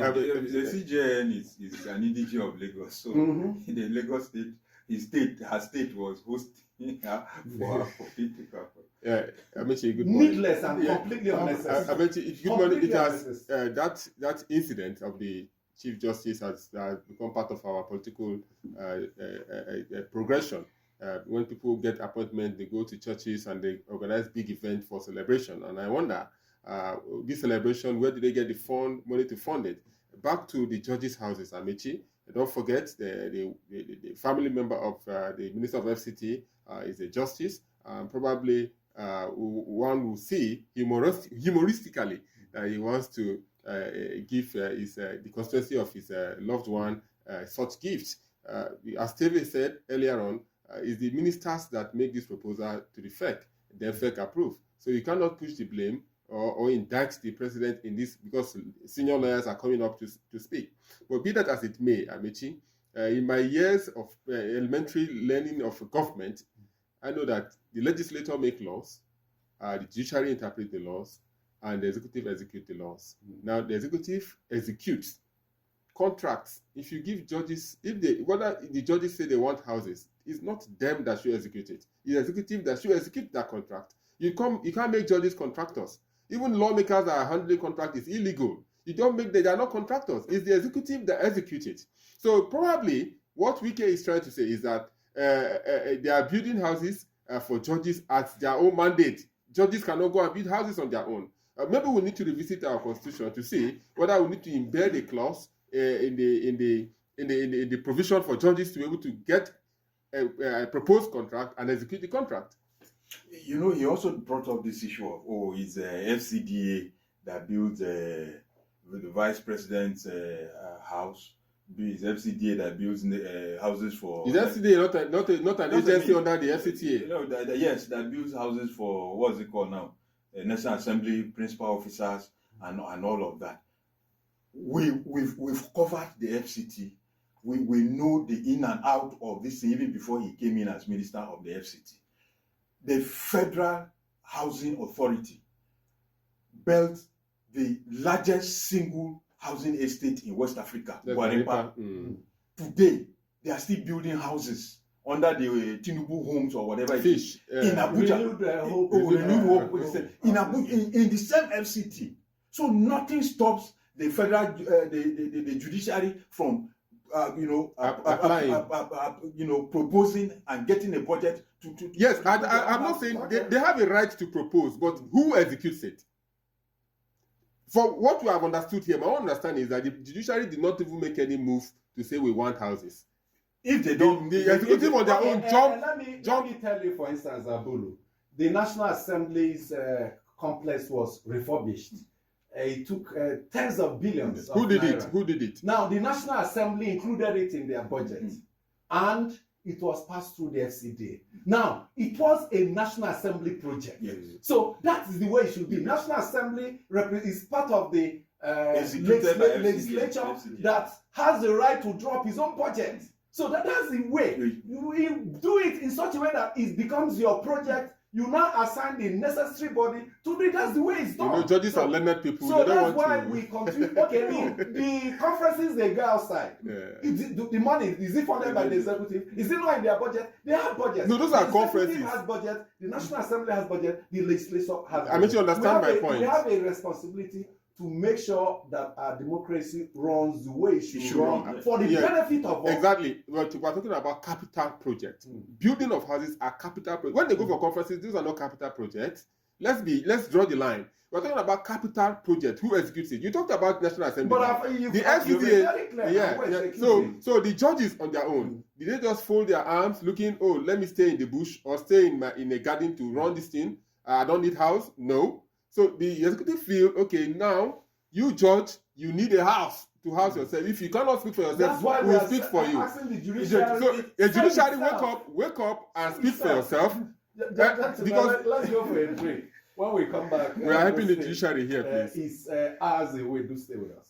The CJN is an EDG of Lagos, so the Lagos state was hosting for political. Yeah, Amechi, good morning. Needless and completely unnecessary. Amechi, good morning. It has that incident of the Chief Justice has become part of our political progression. When people get appointment, they go to churches and they organize big events for celebration. And I wonder, this celebration, where did they get the money to fund it? Back to the judges' houses, Amechi. Don't forget the family member of the Minister of FCT is a justice. Probably one will see humoristically that he wants to give the constituency of his loved one such gifts. As Teve said earlier on, it's the ministers that make this proposal to the FEC. Then FEC approve. So you cannot push the blame or indict the president in this because senior lawyers are coming up to speak. But be that as it may, Amechi, in my years of elementary learning of government, I know that the legislature make laws, the judiciary interpret the laws, and the executive execute the laws. Now, the executive executes contracts. If you give judges, whether the judges say they want houses, it's not them that should execute it. It's the executive that should execute that contract. You can't make judges contractors. Even lawmakers that are handling contract is illegal. You don't make they are not contractors. It's the executive that executes it. So probably what Wike is trying to say is that they are building houses for judges at their own mandate. Judges cannot go and build houses on their own. Maybe we need to revisit our constitution to see whether we need to embed a clause in the provision for judges to be able to get a proposed contract and execute the contract. You know, he also brought up this issue of it's FCDA that builds the vice president's house. It's FCDA that builds houses for. Is FCDA not an agency under the FCTA? You know, yes, that builds houses for what's it called now? National Assembly principal officers and all of that. We've covered the FCT. We know the in and out of this thing even before he came in as minister of the FCT. The Federal Housing Authority built the largest single housing estate in West Africa, Guarimpa. Today, they are still building houses under the Tinubu homes or whatever it is in Abuja. In the same FCT. So nothing stops the federal, the judiciary from proposing and getting a budget to yes, I'm not saying they have a right to propose, but who executes it? For what we have understood here, my own understanding is that the judiciary did not even make any move to say we want houses. If they don't, the executive on their own let me tell you, for instance, Abulu, the National Assembly's complex was refurbished. It took tens of billions. Who did it? Now, the National Assembly included it in their budget, and it was passed through the FCDA. Now, it was a National Assembly project. Yes. So that is the way it should be. National Assembly is part of the legislature that has the right to drop his own budget. So that's the way. You do it in such a way that it becomes your project. You now assign the necessary body to do it. That's the way it's done. You know, judges are learned people. So that's why we continue. Okay, the conferences they go outside. The money, is it funded by the executive? Is it not in their budget? They have budget. No, those are conferences. The executive has budget. The National Assembly has budget. The legislature has budget. I mean, you understand my point. We have a responsibility to make sure that our democracy runs the way it should run for the benefit of all. Exactly. We're talking about capital projects. Building of houses are capital projects. When they go for conferences, these are not capital projects. Let's draw the line. We're talking about capital projects. Who executes it? You talked about National Assembly. But the FCDA, so the judges on their own, did they just fold their arms looking, let me stay in the bush or stay in a garden to run this thing? I don't need house? No. So the executive feel, okay, now you judge, you need a house to house yourself. If you cannot speak for yourself, we will speak for you. So the judiciary wake up and speak for yourself. Because let's go for a break. When we come back, we are helping the judiciary here, please. It's hours away. Do stay with us.